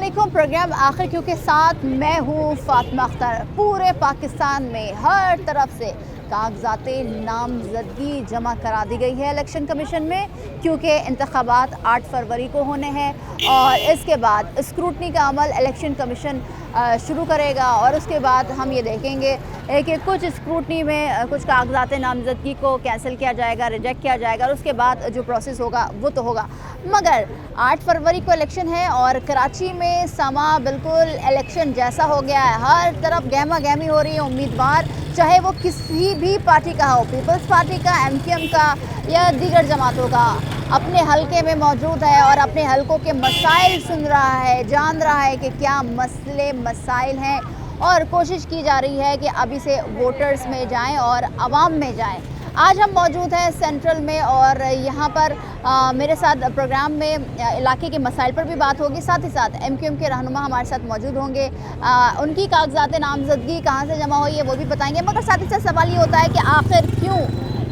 अस्सलामुअलैकुम। प्रोग्राम आखिर क्यों के साथ मैं हूँ फातिमा अख्तर। पूरे पाकिस्तान में हर तरफ से कागजाते नामजदगी जमा करा दी गई है इलेक्शन कमीशन में, क्योंकि इंतखाबात 8 फरवरी को होने हैं और इसके बाद स्क्रूटनी का अमल इलेक्शन कमीशन शुरू करेगा और उसके बाद हम ये देखेंगे कि कुछ स्क्रूटनी में कुछ कागजात नामजदगी को कैंसिल किया जाएगा, रिजेक्ट किया जाएगा और उसके बाद जो प्रोसेस होगा वो तो होगा। मगर 8 फरवरी को इलेक्शन है और कराची में समा बिल्कुल इलेक्शन जैसा हो गया है। हर तरफ गहमा गहमी हो रही है। उम्मीदवार चाहे वो किसी भी पार्टी का हो, पीपल्स पार्टी का, MQM का या दीगर जमातों का, अपने हलके में मौजूद है और अपने हलकों के मसाइल सुन रहा है, जान रहा है कि क्या मसले मसाइल हैं और कोशिश की जा रही है कि अभी से वोटर्स में जाएं और आवाम में जाएं। आज हम मौजूद हैं सेंट्रल में और यहाँ पर मेरे साथ प्रोग्राम में इलाके के मसाइल पर भी बात होगी, साथ ही साथ MQM के रहनुमा हमारे साथ मौजूद होंगे। उनकी कागजात नामजदगी कहाँ से जमा हुई है वो भी बताएंगे। मगर साथ ही साथ सवाल ये होता है कि आखिर क्यों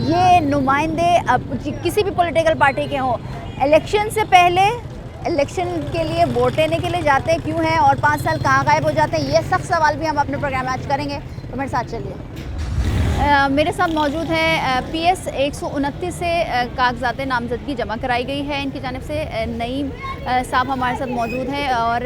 ये नुमाइंदे किसी भी पॉलिटिकल पार्टी के हों इलेक्शन से पहले इलेक्शन के लिए वोट लेने के लिए जाते हैं क्यों हैं और 5 साल कहाँ गायब हो जाते हैं। ये सख्त सवाल भी हम अपने प्रोग्राम में आज करेंगे, तो मेरे साथ चलिए। मेरे साथ मौजूद है PS 129 से कागजात नामजदगी जमा कराई गई है। इनकी जानिब से नईम साहब हमारे साथ मौजूद हैं और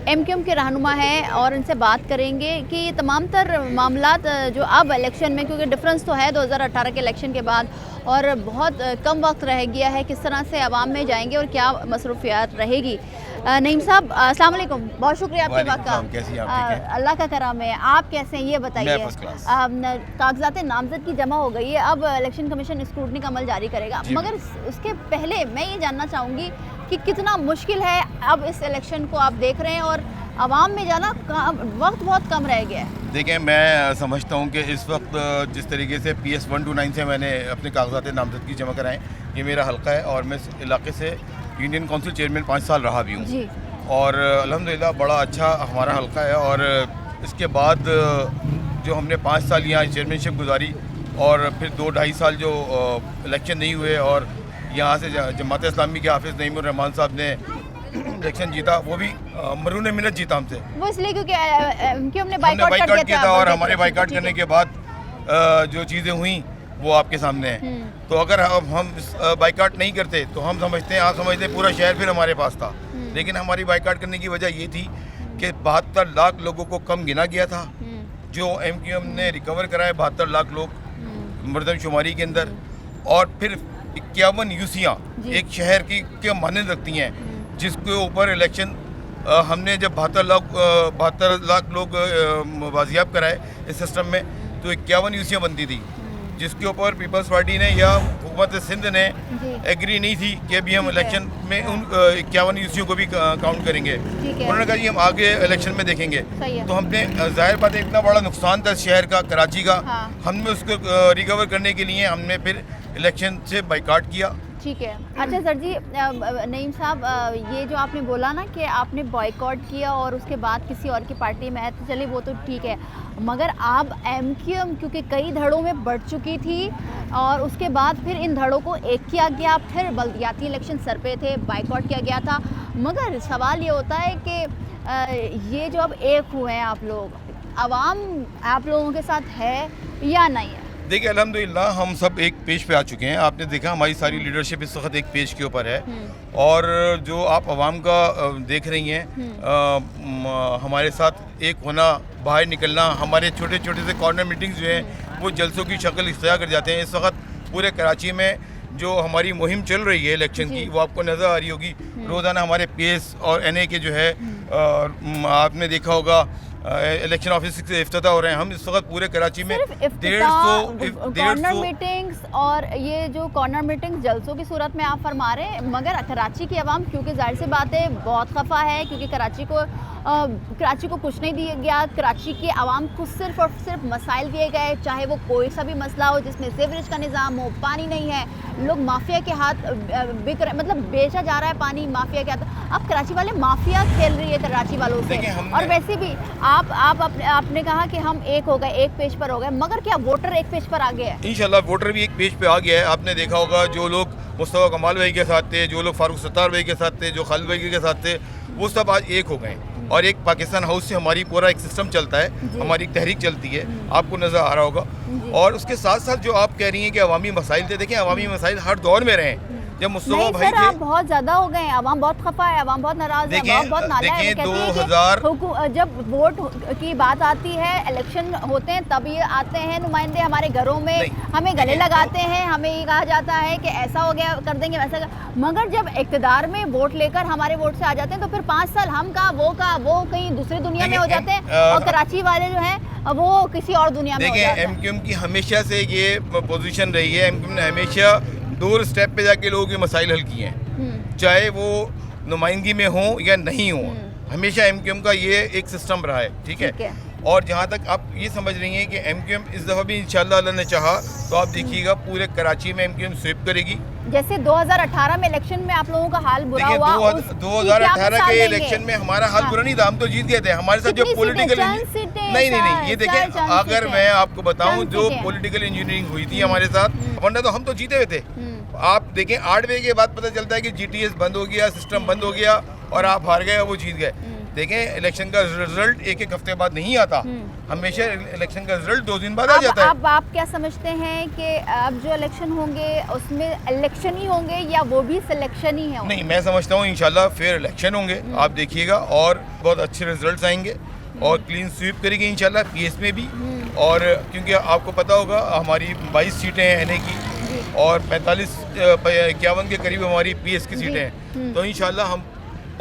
MQM के रहनुमा हैं और इनसे बात करेंगे कि ये तमाम तर मामलात जो अब इलेक्शन में, क्योंकि डिफरेंस तो है 2018 के इलेक्शन के बाद और बहुत कम वक्त रह गया है, किस तरह से आवाम में जाएंगे और क्या मसरूफियात रहेगी। नईम साहब अस्सलाम वालेकुम, बहुत शुक्रिया आपके वक्त का। कैसी हैं आप? ठीक है, अल्लाह का करम है। आप कैसे हैं ये बताइए। कागजात नामजदगी जमा हो गई है, अब इलेक्शन कमीशन स्क्रूटनी का अमल जारी करेगा, मगर उसके पहले मैं ये जानना चाहूँगी कि कितना मुश्किल है अब इस इलेक्शन को आप देख रहे हैं और आवाम में जाना वक्त बहुत कम रह गया है। देखिए मैं समझता हूँ कि इस वक्त जिस तरीके से PS 129 से मैंने अपने कागजात नामजदगी जमा कराएँ, ये मेरा हल्का है और मैं इस इलाके से यूनियन काउंसिल चेयरमैन 5 साल रहा भी हूँ और अल्हम्दुलिल्लाह बड़ा अच्छा हमारा हल्का है। और इसके बाद जो हमने 5 साल यहाँ चेयरमैनशिप गुजारी और फिर 2-2.5 साल जो इलेक्शन नहीं हुए और यहाँ से जमात इस्लामी के हाफिज़ नईमुर रहमान साहब ने इलेक्शन जीता, वो भी मरून मिन्नत जीता हमसे, वो इसलिए क्योंकि हमने बाइकआउट किया था और हमारे बाइकआउट करने के बाद जो चीज़ें हुई वो आपके सामने है। तो अगर हम बाइकआउट नहीं करते तो हम समझते हैं, आप समझते हैं पूरा शहर फिर हमारे पास था, लेकिन हमारी बाइकआउट करने की वजह ये थी कि 72 लाख लोगों को कम गिना गया था जो MQM ने रिकवर कराए, 72 लाख लोग मरदमशुमारी के अंदर, और फिर 51 यूसियाँ एक शहर की क्या मानद रखती हैं जिसके ऊपर इलेक्शन हमने जब 72 लाख लोग बाजियाब कराए इस सिस्टम में, तो 51 यूसियाँ बनती थी जिसके ऊपर पीपल्स पार्टी ने या हुकूमत सिंध ने एग्री नहीं थी कि अभी हम इलेक्शन में उन 51 यूसियों को भी काउंट करेंगे। उन्होंने कहा जी हम आगे इलेक्शन में देखेंगे। तो हमने जाहिर बात है इतना बड़ा नुकसान था शहर का, कराची का, हमने उसको रिकवर करने के लिए हमने फिर इलेक्शन से बाइकआउट किया। ठीक है, अच्छा सर जी, नईम साहब, ये जो आपने बोला ना कि आपने बॉयकॉट किया और उसके बाद किसी और की पार्टी में है, तो चलिए वो तो ठीक है, मगर आप MQM क्योंकि कई धड़ों में बढ़ चुकी थी और उसके बाद फिर इन धड़ों को एक किया गया, फिर बल्दियाती इलेक्शन सर पे थे, बाइकआउट किया गया था, मगर सवाल ये होता है कि ये जो अब एक हुए हैं आप लोग, आवाम आप लोगों के साथ है या नहीं है? देखिए अल्हम्दुलिल्लाह हम सब एक पेज पे आ चुके हैं। आपने देखा हमारी सारी लीडरशिप इस वक्त एक पेज के ऊपर है और जो आप आवाम का देख रही हैं, हमारे साथ एक होना, बाहर निकलना, हमारे छोटे छोटे से कॉर्नर मीटिंग्स जो हैं वो जलसों की शक्ल इख्तियार कर जाते हैं। इस वक्त पूरे कराची में जो हमारी मुहिम चल रही है इलेक्शन की, वो आपको नज़र आ रही होगी। रोज़ाना हमारे PS और NA के जो है आपने देखा होगा इलेक्शन ऑफिस से इफ्तिताह हो रहे हैं। हम इस वक्त पूरे कराची में 150 कॉर्नर मीटिंग्स, और ये जो कॉर्नर मीटिंग्स जलसों की सूरत में आप फरमा रहे हैं, मगर कराची की आवाम क्योंकि जाहिर सी बात है बहुत खफा है, क्योंकि कराची को कुछ नहीं दिया गया। कराची की आवाम को सिर्फ और सिर्फ मसाइल दिए गए, चाहे वो कोई सा भी मसला हो जिसमें सीवरेज का निज़ाम हो, पानी नहीं है, लोग माफिया के हाथ बिक रहे, मतलब बेचा जा रहा है पानी माफिया के हाथ। अब कराची वाले माफिया खेल रही है कराची वालों से। और वैसे भी आपने कहा कि हम एक हो गए, एक पेज पर हो गए, मगर क्या वोटर एक पेज पर आ गया है? इंशाल्लाह वोटर भी एक पेज पे आ गया है। आपने देखा होगा जो लोग मुस्तफा कमाल भाई के साथ थे, जो लोग फारूक सत्तार भाई के साथ थे, जो खालिद भाई के साथ थे, वो सब आज एक हो गए। और एक पाकिस्तान हाउस से हमारी पूरा एक सिस्टम चलता है, हमारी एक तहरीक चलती है, आपको नज़र आ रहा होगा। और उसके साथ साथ जो आप कह रही हैं कि अवामी मसाइल थे, देखिए अवामी मसाइल हर दौर में रहे हैं। जब मुस्तफा भाई थे, आप बहुत ज्यादा हो गए, अवाम बहुत खफा है, अवाम बहुत नाराज है, अवाम बहुत नाला है। जब वोट की बात आती है, इलेक्शन होते हैं, तब ये आते हैं नुमाइंदे हमारे घरों में, हमें गले लगाते हैं, हमें ये कहा जाता है कि ऐसा हो गया कर देंगे वैसा। मगर जब इक़्तिदार में वोट लेकर हमारे वोट से आ जाते हैं तो फिर 5 साल हम का वो कहीं दूसरी दुनिया में हो जाते हैं और कराची वाले जो हैं वो किसी और दुनिया में हो जाते हैं। देखिए एमक्यूएम की हमेशा से ये पोजीशन रही है, एमक्यूएम ने हमेशा डोर स्टेप पे जाके लोगों के मसाइल हल किए हैं, चाहे वो नुमाइंदगी में हो या नहीं हो, हमेशा एमक्यूएम का ये एक सिस्टम रहा है, ठीक है। और जहाँ तक आप ये समझ रही हैं कि एमक्यूएम इस दफ़ा भी इंशाल्लाह अल्लाह ने चाहा तो आप देखिएगा पूरे कराची में एमक्यूएम स्वीप करेगी। जैसे 2018 में इलेक्शन में आप लोगों का हाल बुरा हुआ, 2018 के इलेक्शन में हमारा हाल बुरा नहीं था, हम तो जीत गए थे। हमारे साथ जो पॉलिटिकल नहीं ये देखिए, अगर मैं आपको बताऊं जो पॉलिटिकल इंजीनियरिंग हुई थी हमारे साथ, वरना तो हम तो जीते हुए थे। आप देखें 8 बजे के बाद पता चलता है कि जीटीएस बंद हो गया, सिस्टम बंद हो गया और आप हार गए और वो जीत गए। देखें इलेक्शन का रिजल्ट एक हफ्ते बाद नहीं आता, हमेशा इलेक्शन का रिजल्ट 2 दिन बाद आ जाता है। अब आप क्या समझते हैं कि अब जो इलेक्शन होंगे उसमें इलेक्शन ही होंगे या वो भी सिलेक्शन ही है? नहीं, मैं समझता हूँ इंशाल्लाह फेयर इलेक्शन होंगे, आप देखिएगा, और बहुत अच्छे रिजल्ट आएंगे और क्लीन स्वीप करेगी इंशाल्लाह पीएस में भी। और क्योंकि आपको पता होगा हमारी 22 सीटें हैं एनए की और 51 के करीब हमारी पीएस की सीटें हैं, तो इंशाल्लाह हम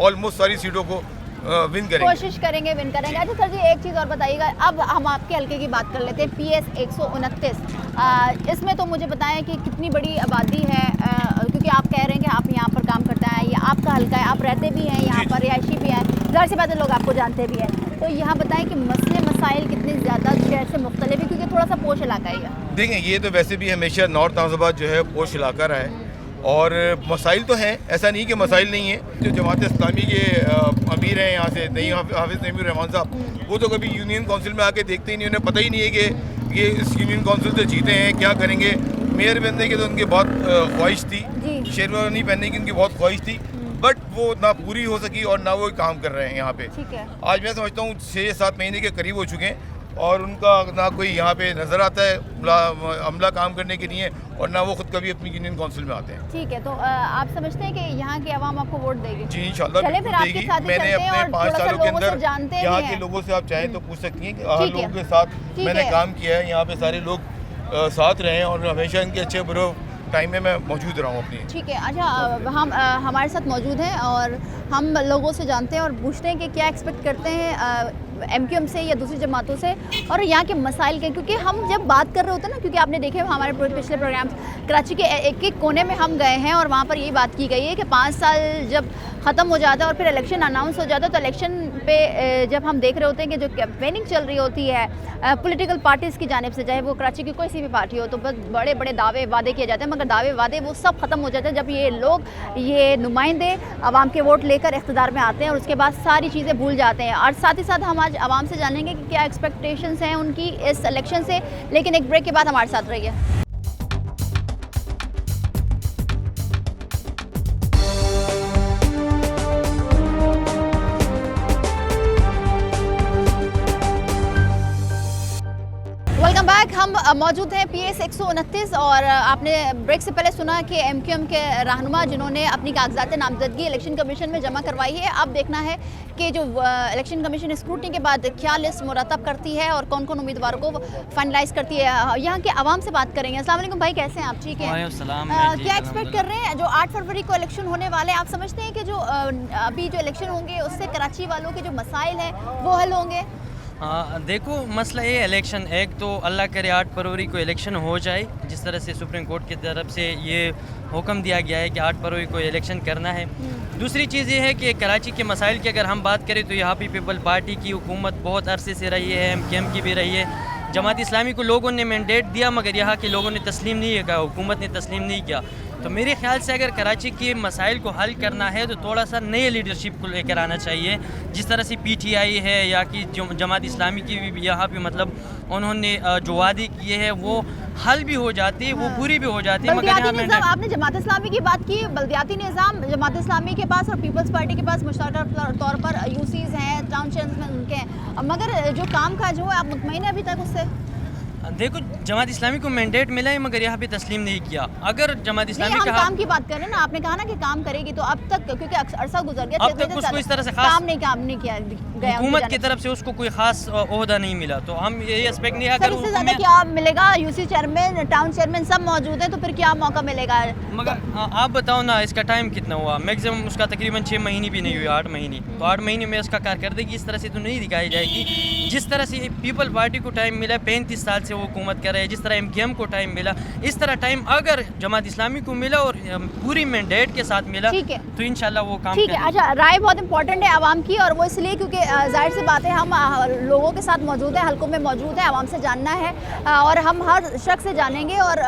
ऑलमोस्ट सारी सीटों को विन करेंगे, कोशिश करेंगे, विन करेंगे। अच्छा सर जी, एक चीज़ और बताइएगा, अब हम आपके हल्के की बात कर लेते हैं, पीएस 129, इसमें तो मुझे बताएं कि कितनी बड़ी आबादी है, क्योंकि आप कह रहे हैं कि आप यहाँ पर काम करते हैं, ये आपका हल्का है, आप रहते भी हैं यहाँ पर, रिहायशी भी हैं, ज़ाहिर सी बात है लोग आपको जानते भी हैं, तो यहाँ बताएं कि मसले मसाइल कितने ज़्यादा शहर से मुख्तलिफ है, क्योंकि थोड़ा सा पोश इलाका ही है। देखें ये तो वैसे भी हमेशा नॉर्थ नाज़िबाद जो है पोश इलाका रहा है और मसाइल तो हैं, ऐसा नहीं कि मसाइल नहीं है। जो जमात इस्लामी के अमीर हैं यहाँ से, नहीं हाफिज़ नईमुर रहमान साहब, वो तो कभी यूनियन काउंसिल में आके देखते ही नहीं, उन्हें पता ही नहीं है कि ये इस यूनियन काउंसिल से जीते हैं, क्या करेंगे। मेयर बनने की तो उनकी बहुत ख्वाहिश थी, शेरवानी पहनने की उनकी बहुत ख्वाहिश थी, बट वो ना पूरी हो सकी और ना वो काम कर रहे हैं यहाँ पे। आज मैं समझता हूँ 6-7 महीने के करीब हो चुके हैं और उनका ना कोई यहाँ पे नज़र आता है अमला काम करने के लिए और ना वो खुद कभी अपनी यूनियन काउंसिल में आते हैं। ठीक है, तो आप समझते हैं कि यहाँ की आवाम आपको वोट देगी? जी इंशाल्लाह देगी। मैंने अपने 5 सालों के अंदर यहाँ के लोगों से आप चाहें तो पूछ सकती हैं कि हर लोगों के साथ मैंने काम किया है, यहाँ पे सारे लोग साथ रहे हैं और हमेशा इनके अच्छे बुरे टाइम में मैं मौजूद रहा हूँ अपनी। ठीक है, अच्छा हम हमारे साथ मौजूद हैं और हम लोगों से जानते हैं और पूछते हैं कि क्या एक्सपेक्ट करते हैं एमक्यूएम से या दूसरी जमातों से और यहाँ के मसाइल के, क्योंकि हम जब बात कर रहे होते हैं ना, क्योंकि आपने देखे हमारे पिछले प्रोग्राम कराची के एक कोने में हम गए हैं और वहाँ पर यही बात की गई है कि 5 साल जब ख़त्म हो जाता है और फिर इलेक्शन अनाउंस हो जाता है, तो इलेक्शन पे जब हम देख रहे होते हैं कि जो कैंपेनिंग चल रही होती है पॉलिटिकल पार्टीज़ की जानिब से, चाहे वो कराची की कोई सी भी पार्टी हो, तो बस बड़े बड़े दावे वादे किए जाते हैं, मगर दावे वादे वो सब ख़त्म हो जाते हैं जब ये लोग, ये नुमाइंदे आवाम के वोट लेकर इक़्तिदार में आते हैं और उसके बाद सारी चीज़ें भूल जाते हैं। और साथ ही साथ हम आज आवाम से जानेंगे कि क्या एक्सपेक्टेशंस हैं उनकी इस इलेक्शन से, लेकिन एक ब्रेक के बाद हमारे साथ रहिए। Welcome back. हम मौजूद हैं पीएस 129 और आपने ब्रेक से पहले सुना कि एमक्यूएम के रहनुमा जिन्होंने अपनी कागजात नामजदगी इलेक्शन कमीशन में जमा करवाई है, अब देखना है कि जो इलेक्शन कमीशन स्क्रूटनी के बाद क्या लिस्ट मुरतब करती है और कौन कौन उम्मीदवारों को फाइनलाइज करती है। यहाँ के आवाम से बात करेंगे। अस्सलाम वालेकुम भाई, कैसे हैं आप? ठीक है, क्या एक्सपेक्ट कर रहे हैं? जो 8 फरवरी को इलेक्शन होने वाले हैं, आप समझते हैं कि जो अभी जो इलेक्शन होंगे उससे कराची वालों के जो मसाइल हैं वो हल होंगे? देखो मसला ये इलेक्शन, एक तो अल्लाह करे 8 फरवरी को इलेक्शन हो जाए, जिस तरह से सुप्रीम कोर्ट की तरफ से ये हुक्म दिया गया है कि 8 फरवरी को इलेक्शन करना है। दूसरी चीज़ ये है कि कराची के मसाइल की अगर हम बात करें तो यहाँ पे पीपल पार्टी की हुकूमत बहुत अरसे से रही है, एमक्यूएम की भी रही है। जमात इस्लामी को लोगों ने मैंडेट दिया मगर यहाँ के लोगों ने तस्लीम नहीं किया, हुकूमत ने तस्लीम नहीं किया। तो मेरे ख्याल से अगर कराची के मसाइल को हल करना है तो थोड़ा सा नए लीडरशिप को लेकर आना चाहिए। जिस तरह से PTI है या कि जमात इस्लामी की भी यहाँ पे मतलब उन्होंने जो वादे किए हैं वो हल भी हो जाते हैं, वो पूरी भी हो जाती है। मगर यहाँ निज़ाम, आपने जमात इस्लामी की बात की, बल्दियाती निज़ाम जमात इस्लामी के पास और पीपल्स पार्टी के पास मुश्तरक तौर पर यूसीज हैं, टाउन चेयरमैन उनके हैं, मगर जो काम काज हुआ आप मुतमईन हैं अभी तक उससे? देखो जमात इस्लामी को मैंडेट मिला है मगर यहाँ पे तस्लीम नहीं किया। अगर जमात इस्लामी हम काम की बात कर रहे हैं ना, आपने कहा ना कि काम करेगी, तो अब तक क्योंकि अरसा गुजर गया, अब तक उसको इस तरह से काम नहीं किया गया, हुकूमत की तरफ से उसको कोई खास ओहदा नहीं मिला। तो हम यही एस्पेक्ट नहीं, अगर इससे ज़्यादा क्या मिलेगा? यूसी चेयरमैन, टाउन चेयरमैन सब मौजूद है, तो फिर क्या मौका मिलेगा? मगर आप बताओ ना इसका टाइम कितना हुआ? मैक्सिमम उसका तकरीबन 6 महीने भी नहीं हुए, 8 महीने। तो 8 महीने में उसका कारकर्दगी इस तरह से तो नहीं दिखाई जाएगी जिस तरह से पीपल पार्टी को टाइम मिला, 35 साल से वो हुकूमत कर रहे हैं, जिस तरह MKM को टाइम मिला, इस तरह टाइम अगर जमात इस्लामी को मिला और पूरी मैंडेट के साथ मिला तो इंशाल्लाह वो काम ठीक है। अच्छा, राय बहुत इंपॉर्टेंट है आवाम की, और वो इसलिए क्योंकि जाहिर सी बात है हम लोगों के साथ मौजूद है, हलकों में मौजूद है, आवाम से जानना है और हम हर शख्स से जानेंगे और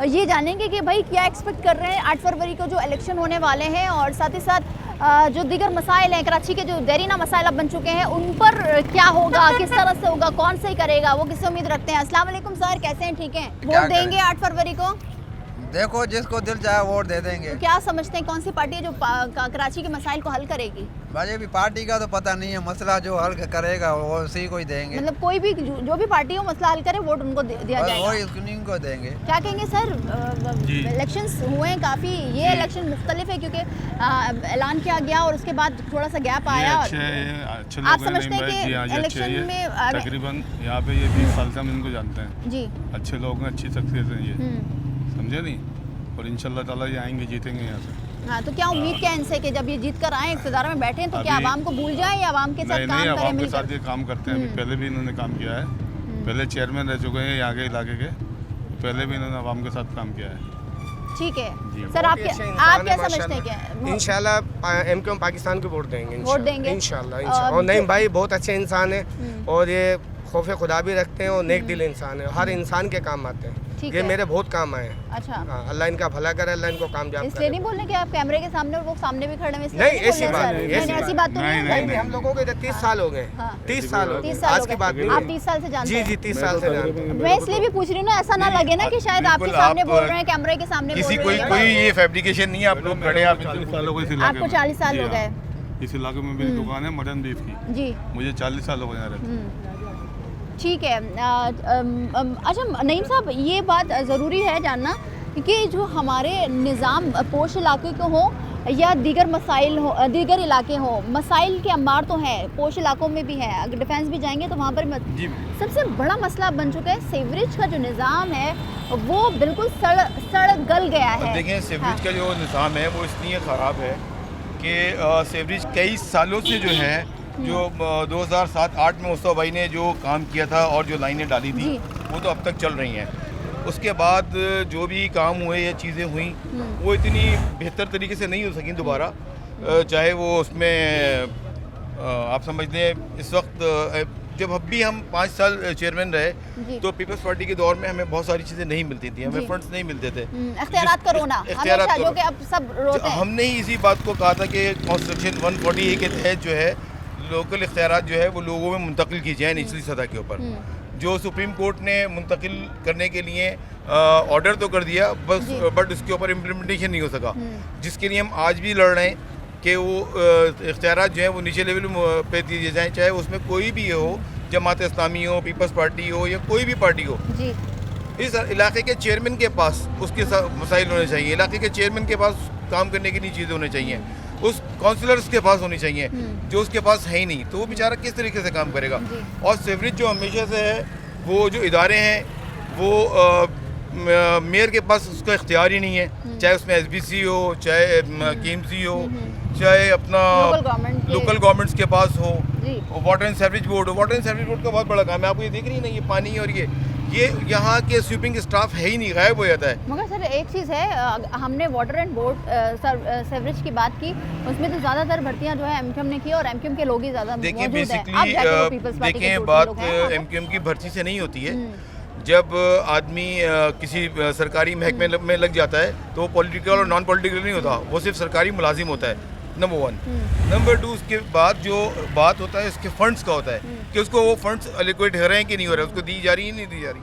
ये जानेंगे कि भाई क्या एक्सपेक्ट कर रहे हैं 8 फरवरी को जो इलेक्शन होने वाले हैं, और साथ ही साथ जो दीगर मसाइल हैं, कराची के जो देरीना मसाइल अब बन चुके हैं, उन पर क्या होगा, किस तरह से होगा, कौन सही करेगा, वो किससे उम्मीद रखते हैं? अस्सलाम वालेकुम सर, कैसे हैं? ठीक हैं? वोट देंगे 8 फरवरी को? देखो जिसको दिल चाहे वोट दे देंगे। तो क्या समझते हैं कौन सी पार्टी है जो कराची के मसाइल को हल करेगी? मुझे भी पार्टी का तो पता नहीं है, मसला जो हल करेगा वो उसी को ही देंगे। मतलब कोई भी जो भी पार्टी हो मसला हल करे वोट उनको दिया जाएगा, वही को देंगे। क्या कहेंगे सर? इलेक्शंस हुए हैं काफ़ी, ये इलेक्शन मुख्तलिफ है क्योंकि ऐलान किया गया और उसके बाद थोड़ा सा गैप आया। अच्छे आप समझते हैं कि इलेक्शन में तकरीबन यहाँ पे ये 20 साल से हम इनको जानते हैं जी, अच्छे लोग हैं, अच्छी शख्सियत हैं ये, समझे नहीं? और इंशाल्लाह ताला ये आएंगे, जीतेंगे यहाँ से। हाँ, तो क्या उम्मीद क्या इनसे कि जब ये जीत कर आए इक़्तिदार में बैठे तो क्या आवाम को भूल जाए या आवाम के साथ काम करें? आवाम के साथ ये काम करते हैं, अभी पहले भी इन्होंने काम किया है, पहले चेयरमैन रह चुके हैं यहाँ के इलाके के, पहले भी इन्होंने आवाम के साथ काम किया है। ठीक है सर, आप क्या समझते हैं? क्या इंशाल्लाह MKM पाकिस्तान को वोट देंगे? वोट देंगे इंशाल्लाह। और नहीं भाई, बहुत अच्छे इंसान है और ये खौफ खुदा भी रखते हैं और नेक दिल इंसान है, हर इंसान के काम आते हैं। ये मेरे बहुत काम आए हैं। अच्छा, अल्लाह इनका भला करे, अल्लाह इनको कामयाब करे। इसलिए नहीं बोलने कि आप कैमरे के सामने और वो सामने भी खड़े हैं? नहीं, ऐसी बात नहीं, ऐसी बात तो नहीं। हम लोगों के 30 साल हो गए, 30 साल हो गए, आज की बात नहीं। आप 30 साल से जानते हैं? जी 30 साल से जानते हैं। मैं इसलिए भी पूछ रही हूँ ना, ऐसा ना लगे ना कि शायद आपके सामने बोल रहे हैं, कैमरे के सामने बोल रहे हैं। कोई ये फैब्रिकेशन नहीं है, आप लोग खड़े हैं। आपको 40 साल हो गए इस इलाके में। मेरी दुकान है मटन बीफ की जी, मुझे 40 साल हो गए यहाँ रहते। ठीक है। अच्छा नईम साहब, ये बात ज़रूरी है जानना कि जो हमारे निज़ाम पोश इलाके को हो या दीगर मसाइल हो, दीगर इलाके हो, मसाइल के अंबार तो हैं, पोश इलाकों में भी है। अगर डिफेंस भी जाएंगे तो वहाँ पर सबसे बड़ा मसला बन चुका है सीवरेज का जो निज़ाम है, वो बिल्कुल सड़ गल गया है। देखिए सीवरेज का जो निज़ाम है वो इसलिए ख़राब है कि सीवरेज कई सालों से जो है, जो 2007-8 में मुस्तफा भाई ने जो काम किया था और जो लाइनें डाली थी वो तो अब तक चल रही हैं। उसके बाद जो भी काम हुए या चीज़ें हुई वो इतनी बेहतर तरीके से नहीं हो सकी दोबारा, चाहे वो उसमें आप समझ लें इस वक्त जब भी हम 5 साल चेयरमैन रहे तो पीपल्स पार्टी के दौर में हमें बहुत सारी चीज़ें नहीं मिलती थी, हमें फंड्स नहीं मिलते थे। इख्तियारात करो ना, हमेशा जो कि अब सब रोते हैं। हमने ही इसी बात को कहा था कि कॉन्स्टिट्यूशन 140A के तहत जो है लोकल इख्तियारात जो है वो लोगों में मुंतकिल की जाए निचली सतह के ऊपर। जो सुप्रीम कोर्ट ने मुंतकिल करने के लिए ऑर्डर तो कर दिया बस, बट उसके ऊपर इम्प्लीमेंटेशन नहीं हो सका, जिसके लिए हम आज भी लड़ रहे हैं कि वो इख्तियारात जो है वो नीचे लेवल पे दिए जाएँ, चाहे उसमें कोई भी हो, जमात इस्लामी हो, पीपल्स पार्टी हो या कोई भी पार्टी हो। इस इलाके के चेयरमैन के पास उसके मसाइल होने चाहिए, इलाके के चेयरमैन के पास काम करने की नहीं चीज़ें होनी चाहिए, उस काउंसलर्स के पास होनी चाहिए जो उसके पास है ही नहीं, तो वो बेचारा किस तरीके से काम करेगा। और सीवरेज जो हमेशा से है, वो जो इदारे हैं वो मेयर के पास उसका इख्तियार ही नहीं है, चाहे उसमें SBC हो, चाहे KMC हो, चाहे अपना लोकल गवर्नमेंट्स के पास हो, वाटर एंड सीवरेज बोर्ड हो। वाटर एंड सीवरेज बोर्ड का बहुत बड़ा काम है, आपको ये देख रही है ना, ये पानी और ये यहाँ के स्वीपिंग स्टाफ है ही नहीं, गायब हो जाता है। मगर सर एक चीज़ है, हमने वाटर एंड बोर्ड सीवरेज की बात की, उसमें तो ज़्यादातर भर्तियाँ जो है MKM ने की और MKM के लोग ही ज़्यादा देखिए बेसिकली देखें बात MKM की भर्ती से नहीं होती है, जब आदमी किसी सरकारी महकमे में लग जाता है तो वो पॉलिटिकल और नॉन पॉलिटिकल नहीं होता, वो सिर्फ सरकारी मुलाजिम होता है, नंबर 1। नंबर 2, उसके बाद जो बात होता है उसके फंड्स का होता है कि उसको वो फंड्स एलोकेट हो रहे हैं कि नहीं हो रहे, उसको दी जा रही है नहीं दी जा रही।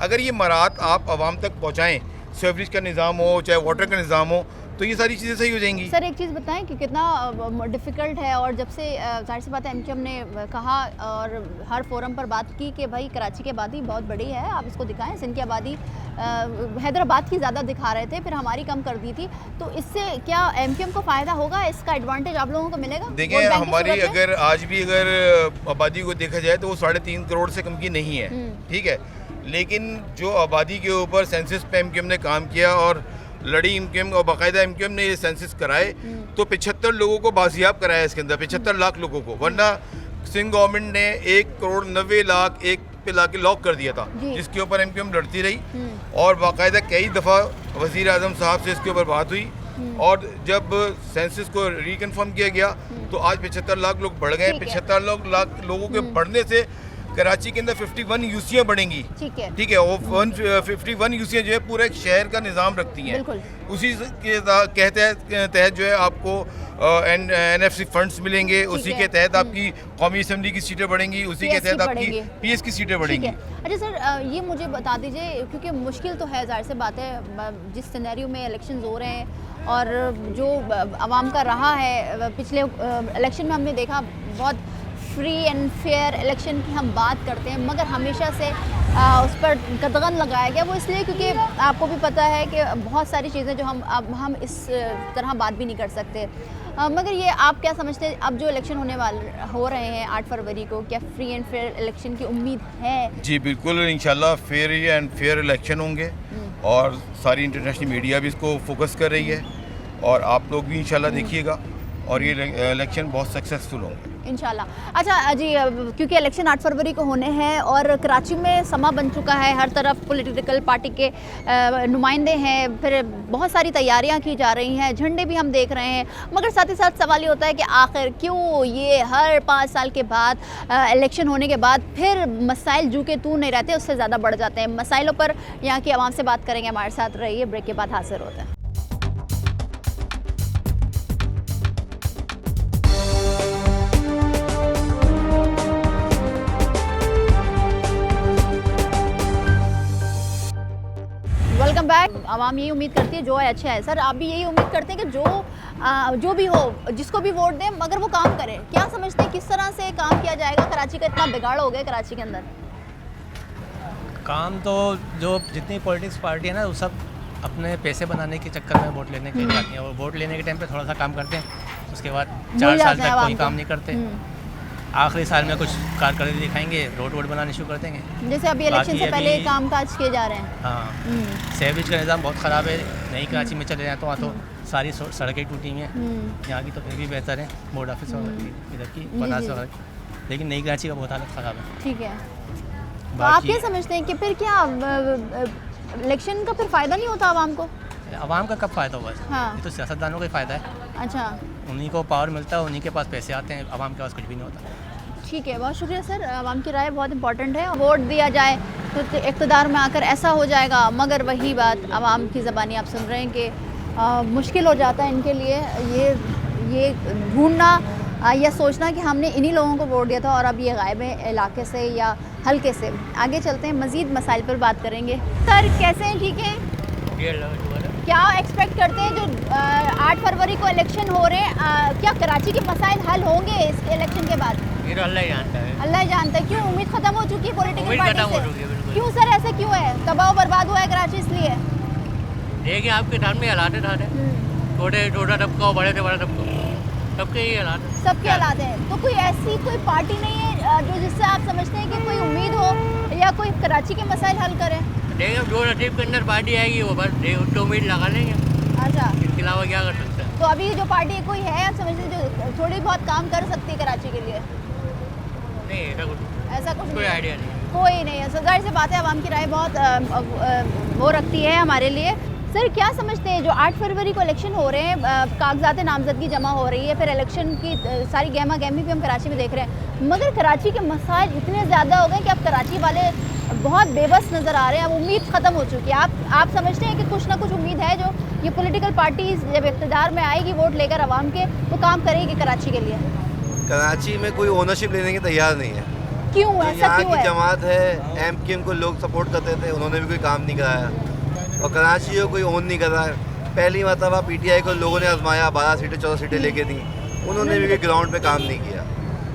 अगर ये मराहत आप आवाम तक पहुँचाएँ, सीवरेज का निज़ाम हो चाहे वाटर का निज़ाम हो, तो ये सारी चीज़ें सही हो जाएंगी। सर एक चीज़ बताएं कि कितना डिफ़िकल्ट है, और जब से जाहिर सी बात है एमक्यूएम ने कहा और हर फोरम पर बात की कि भाई कराची की आबादी बहुत बड़ी है, आप इसको दिखाएं। सिंध की आबादी हैदराबाद की ज़्यादा दिखा रहे थे, फिर हमारी कम कर दी थी, तो इससे क्या एमक्यूएम को फ़ायदा होगा, इसका एडवांटेज आप लोगों को मिलेगा? देखिए हमारी अगर आज भी अगर आबादी को देखा जाए तो वो 3.5 करोड़ से कम की नहीं है, ठीक है। लेकिन जो आबादी के ऊपर सेंसस पे एमक्यूएम ने काम किया और लड़ी एमक्यूएम और बाकायदा एमक्यूएम ने ये सेंसस कराए, तो 75 लोगों को बाजियाब कराया इसके अंदर, 75 लाख लोगों को, वरना सिंध गवर्नमेंट ने 1,90,00,000 एक पे ला के लॉक कर दिया था, जिसके ऊपर एमक्यूएम लड़ती रही और बाकायदा कई दफ़ा वज़ीर आज़म साहब से इसके ऊपर बात हुई, और जब सेंसस को रिकन्फर्म किया गया तो आज 75 लाख लोग बढ़ गए। 75 लाख लोगों के बढ़ने से कराची के अंदर 51 यूसियाँ बढ़ेंगी, ठीक है। वो 51 यूसियाँ जो है पूरे एक शहर का निज़ाम रखती हैं, उसी के तहत जो है आपको NFC फंड्स मिलेंगे, उसी के तहत आपकी कौमी असम्बली की सीटें बढ़ेंगी, उसी के तहत आपकी PS की सीटें बढ़ेंगी। अच्छा सर ये मुझे बता दीजिए, क्योंकि मुश्किल तो है, जाहिर सी बात है, जिस सिनेरियो में इलेक्शन हो रहे हैं और जो आवाम का रहा है, पिछले इलेक्शन में हमने देखा बहुत फ्री एंड फेयर इलेक्शन की हम बात करते हैं, मगर हमेशा से उस पर कदगन लगाया गया। वो इसलिए क्योंकि आपको भी पता है कि बहुत सारी चीज़ें जो हम इस तरह बात भी नहीं कर सकते। मगर ये आप क्या समझते हैं, अब जो इलेक्शन हो रहे हैं 8 फरवरी को, क्या फ्री एंड फेयर इलेक्शन की उम्मीद है? जी बिल्कुल, इंशाल्लाह फेयर एंड फेयर इलेक्शन होंगे और सारी इंटरनेशनल मीडिया भी इसको फोकस कर रही है और आप लोग भी इंशाल्लाह देखिएगा और ये इलेक्शन बहुत सक्सेसफुल होंगे इंशाल्लाह। अच्छा जी, क्योंकि इलेक्शन 8 फरवरी को होने हैं और कराची में समा बन चुका है, हर तरफ पॉलिटिकल पार्टी के नुमाइंदे हैं, फिर बहुत सारी तैयारियां की जा रही हैं, झंडे भी हम देख रहे हैं, मगर साथ ही साथ सवाल ये होता है कि आखिर क्यों ये हर 5 साल के बाद इलेक्शन होने के बाद फिर मसाइल जू के तू नहीं रहते, उससे ज़्यादा बढ़ जाते हैं। मसाइलों पर यहाँ की आवाम से बात करेंगे, हमारे साथ रहिए, ब्रेक के बाद हाजिर होते हैं। Welcome back. आवाम यही उम्मीद करती है जो है अच्छा है। सर आप भी यही उम्मीद करते हैं कि जो भी हो, जिसको भी वोट दें, मगर वो काम करे। क्या समझते हैं किस तरह से काम किया जाएगा? कराची का इतना बिगाड़ हो गया कराची के अंदर। काम तो जो जितनी पॉलिटिक्स पार्टी है ना, वो सब अपने पैसे बनाने के चक्कर में वोट लेने के लिए जाती हैं, और वोट लेने के टाइम पे थोड़ा सा काम करते हैं, उसके बाद 4 साल तक कोई काम नहीं करते। आखिरी साल में कुछ कारकर्दगी दिखाएंगे, रोड बनाने शुरू कर देंगे। जैसे अभी इलेक्शन से पहले काम काज किए जा रहे हैं। हाँ, सीवरेज का निज़ाम बहुत ख़राब है। नई कराची में चले जाए तो वहाँ तो सारी सड़कें टूटी हुई हैं, यहाँ की तो फिर भी बेहतर है, बोर्ड ऑफिस इधर की 50 वगैरह, लेकिन नई कराची का बहुत हालत ख़राब है। ठीक है, तो आप क्या समझते हैं कि फिर क्या इलेक्शन का फिर फ़ायदा नहीं होता आवाम को? आवाम का कब फ़ायदा हुआ है? हाँ। ये तो सियासतदानों का ही फ़ायदा है। अच्छा, उन्हीं को पावर मिलता है, उन्हीं के पास पैसे आते हैं, आवाम के पास कुछ भी नहीं होता। ठीक है, बहुत शुक्रिया सर। आवाम की राय बहुत इंपॉर्टेंट है। वोट दिया जाए तो इक़्तिदार में आकर ऐसा हो जाएगा, मगर वही बात आवाम की ज़बानी आप सुन रहे हैं कि मुश्किल हो जाता है इनके लिए ये ढूंढना या सोचना कि हमने इन्हीं लोगों को वोट दिया था और अब ये गायब है इलाके से या हल्के से। आगे चलते हैं, मज़ीद मसाइल पर बात करेंगे। सर कैसे हैं? ठीक है। क्या एक्सपेक्ट करते हैं जो 8 फरवरी को इलेक्शन हो रहे हैं, क्या कराची के मसाइल हल होंगे इस इलेक्शन के बाद? ये तो अल्लाह ही जानता है। अल्लाह ही जानता है। क्यों उम्मीद खत्म हो चुकी है पॉलिटिकल पार्टी खत्म हो चुकी है, बिल्कुल। क्यों सर, ऐसा क्यों है? तबाह बर्बाद हुआ है कराची इसलिए? देखिए आपके सामने हालात है, छोटा तबका बड़े से बड़ा तबका, सबके ही हालात है, सबके हालात हैं। तो कोई ऐसी कोई पार्टी नहीं है जो जिससे आप समझते हैं कि कोई उम्मीद हो या कोई कराची के मसाइल हल करे? देखिए जो नसीब के अंदर पार्टी आएगी वो बस उसको उम्मीद लगा लेंगे। अच्छा, इसके अलावा क्या कर सकते हैं? तो अभी जो पार्टी कोई है आप समझते हैं जो थोड़ी बहुत काम कर सकती है कराची के लिए? नहीं, ऐसा कुछ कोई आइडिया नहीं, कोई नहीं है। जाहिर सी बात है, आवाम की राय बहुत वो रखती है हमारे लिए। सर क्या समझते हैं जो 8 फरवरी को इलेक्शन हो रहे हैं, कागजात नामजदगी जमा हो रही है, फिर इलेक्शन की सारी गहमा गहमी भी हम कराची में देख रहे हैं, मगर कराची के मसाइल इतने ज़्यादा हो गए कि अब कराची वाले बहुत बेबस नज़र आ रहे हैं, अब उम्मीद ख़त्म हो चुकी है। आप समझते हैं कि कुछ ना कुछ उम्मीद है जो ये पॉलिटिकल पार्टीज जब इक़्तिदार में आएगी वोट लेकर आवाम के, तो काम करेगी कराची के लिए? कराची में कोई ओनरशिप लेने के तैयार नहीं है। क्यों ऐसा यहाँ क्यों की है? जमात है, MKM को लोग सपोर्ट करते थे, उन्होंने भी कोई काम नहीं कराया और कराची को कोई ओन नहीं कर रहा है। पहली मरतबा PTI को लोगों ने आजमाया, 12 सीटें 14 सीटें लेके दी, उन्होंने भी कोई ग्राउंड पे काम नहीं किया।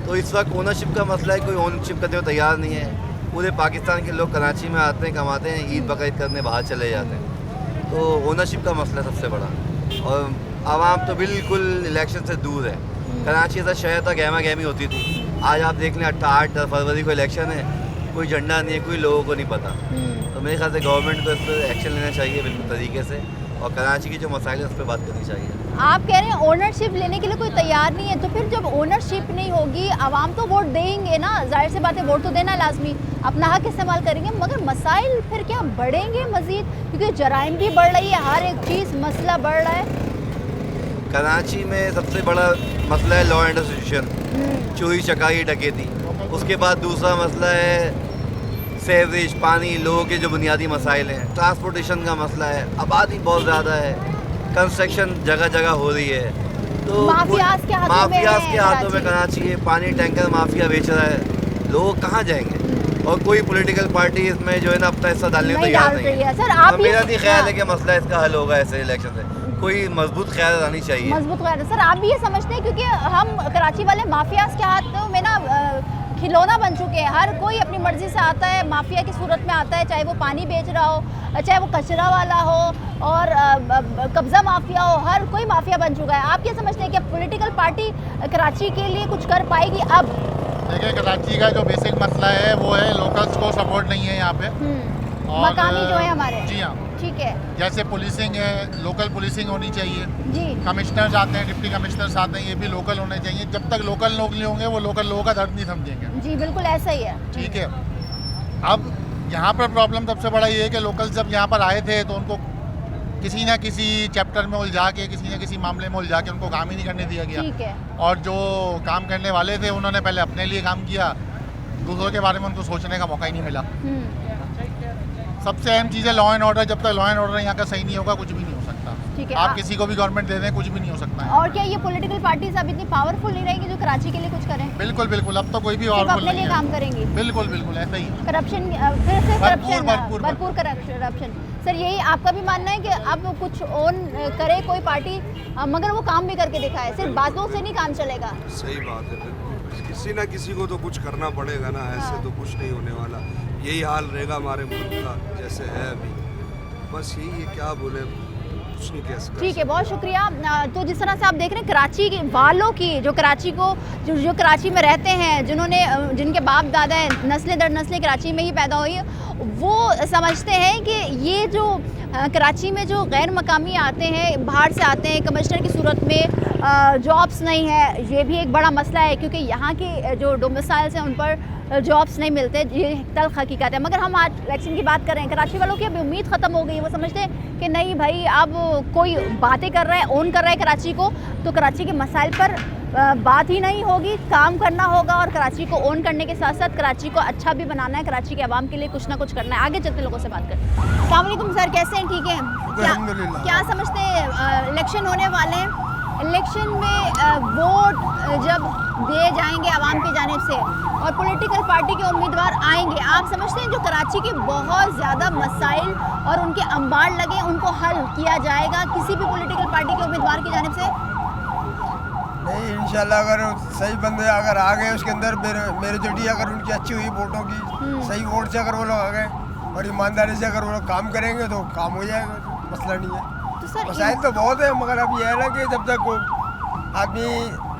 तो इस वक्त ओनरशिप का मसला है, कोई ओनरशिप करने को तैयार नहीं है। पूरे पाकिस्तान के लोग कराची में आते हैं, कमाते हैं, ईद बकरीद करने बाहर चले जाते हैं। तो ओनरशिप का मसला सबसे बड़ा, और आवाम तो बिल्कुल इलेक्शन से दूर है। कराची ऐसा शहर था गहमा गहमी होती थी, आज आप देख लें 8 फरवरी को इलेक्शन है, कोई झंडा नहीं है, कोई लोगों को नहीं पता। तो मेरे ख्याल से गवर्नमेंट को इस पर एक्शन लेना चाहिए बिल्कुल तरीके से, और कराची की जो मसाइल है उस पर बात करनी चाहिए। आप कह रहे हैं ओनरशिप लेने के लिए कोई तैयार नहीं है, तो फिर जब ओनरशिप नहीं होगी आवाम तो वोट देंगे ना, जाहिर सी बात है वोट तो देना लाजमी, अपना हक इस्तेमाल करेंगे, मगर मसाइल फिर क्या बढ़ेंगे मज़ीद? क्योंकि जराइम भी बढ़ रही है, हर एक चीज़ मसला बढ़ रहा है। कराची में सबसे बड़ा मसला है लॉ एंड सिचुएशन, चोरी चकारी डकैती। उसके बाद दूसरा मसला है सेवरेज, पानी, लोगों के जो बुनियादी मसाइल हैं, ट्रांसपोर्टेशन का मसला है, आबादी बहुत ज़्यादा है, कंस्ट्रक्शन जगह जगह हो रही है, तो माफियाज के हाथों में कराची है। पानी टैंकर माफिया बेच रहा है, लोग कहाँ जाएंगे? और कोई पॉलिटिकल पार्टी इसमें जो है ना अपना हिस्सा डालने को तैयार नहीं है। सर आप मेरा नहीं ख्याल है कि मसला इसका हल होगा ऐसे इलेक्शन से, कोई मजबूत ख्याल आनी चाहिए। मजबूत ख्याल। सर आप भी ये समझते हैं क्योंकि हम कराची वाले माफियाज के हाथों में ना खिलौना बन चुके हैं, हर कोई अपनी मर्जी से आता है, माफिया की सूरत में आता है, चाहे वो पानी बेच रहा हो, चाहे वो कचरा वाला हो, और कब्जा माफिया हो, हर कोई माफिया बन चुका है। आप क्या समझते हैं कि पॉलिटिकल पार्टी कराची के लिए कुछ कर पाएगी अब? देखिए, कराची का जो बेसिक मसला है वो है लोकल्स को सपोर्ट नहीं है यहाँ पे, और मकामी जो है हमारे। जी हाँ, ठीक है। जैसे पुलिसिंग है, लोकल पुलिसिंग होनी चाहिए जी। कमिश्नर्स आते हैं, डिप्टी कमिश्नर्स आते हैं, ये भी लोकल होने चाहिए। जब तक लोकल लोग नहीं होंगे वो लोकल लोगों का दर्द नहीं समझेंगे। जी बिल्कुल ऐसा ही है। ठीक है। अब यहाँ पर प्रॉब्लम सबसे बड़ा ये है कि लोकल्स जब यहाँ पर आए थे तो उनको किसी ना किसी चैप्टर में उलझा के, किसी ना किसी मामले में उलझा के उनको काम ही नहीं करने दिया गया। ठीक है। और जो काम करने वाले थे उन्होंने पहले अपने लिए काम किया, दूसरों के बारे में उनको सोचने का मौका ही नहीं मिला। सबसे अहम चीज़ है लॉ एंड ऑर्डर। जब तक लॉ एंड ऑर्डर यहाँ का सही नहीं होगा कुछ भी नहीं हो सकता। ठीक है। आप किसी को भी गवर्नमेंट दे दें कुछ भी नहीं हो सकता है। और क्या ये पॉलिटिकल पार्टीज अब इतनी पावरफुल नहीं रहेंगी जो कराची के लिए कुछ करें? बिल्कुल बिल्कुल, अब तो कोई भी सिर्फ पावरफुल अपने नहीं लिए है। काम करेंगे। बिल्कुल बिल्कुल ऐसा ही है। करप्शन, फिर से भरपूर भरपूर करप्शन। सर यही आपका भी मानना है कि अब कुछ ओन करे कोई पार्टी, मगर वो काम भी करके दिखाए, सिर्फ बातों से नहीं काम चलेगा? सही बात है, किसी ना किसी को तो कुछ करना पड़ेगा ना, ऐसे तो कुछ नहीं होने वाला। यही हाल रहेगा हमारे मुल्क का जैसे है अभी, बस यही है, क्या बोले, कुछ नहीं कह सकते। ठीक है, बहुत शुक्रिया। तो जिस तरह से आप देख रहे हैं कराची के वालों की, जो कराची को जो कराची में रहते हैं, जिनके बाप दादा हैं, नस्लें दर नस्लें कराची में ही पैदा हुई है, वो समझते हैं कि ये जो कराची में जो गैर मकामी आते हैं, बाहर से आते हैं, कमिश्नर की सूरत में जॉब्स नहीं है, ये भी एक बड़ा मसला है क्योंकि यहाँ के जो डोमिसाइल्स हैं उन पर जॉब्स नहीं मिलते, ये तल्ख हकीकत है। मगर हम आज इलेक्शन की बात कर रहे हैं, कराची वालों की अभी उम्मीद ख़त्म हो गई है। वो समझते हैं कि नहीं भाई, अब कोई बातें कर रहा है, ओन कर रहा है कराची को, तो कराची के मसाइल पर बात ही नहीं होगी, काम करना होगा, और कराची को ओन करने के साथ साथ कराची को अच्छा भी बनाना है, कराची के आवाम के लिए कुछ ना कुछ करना है। आगे चलते लोगों से बात करते हैं। अस्सलाम वालेकुम सर, कैसे हैं? ठीक है। क्या समझते हैं, इलेक्शन होने वाले हैं, इलेक्शन में वोट जब दिए जाएंगे आवाम की जानिब से और पॉलिटिकल पार्टी के उम्मीदवार आएंगे, आप समझते हैं जो कराची के बहुत ज़्यादा मसाइल और उनके अंबार लगे उनको हल किया जाएगा किसी भी पॉलिटिकल पार्टी के उम्मीदवार की जानिब से? नहीं, इंशाल्लाह अगर सही बंदे अगर आ गए उसके अंदर, मेजॉरिटी अगर उनकी अच्छी हुई वोटों की, सही वोट से अगर वो लोग आ गए और ईमानदारी से अगर वो लोग काम करेंगे तो काम हो जाएगा, मसला नहीं है। मसाइल तो बहुत है, मगर अब ये है ना कि जब तक आदमी,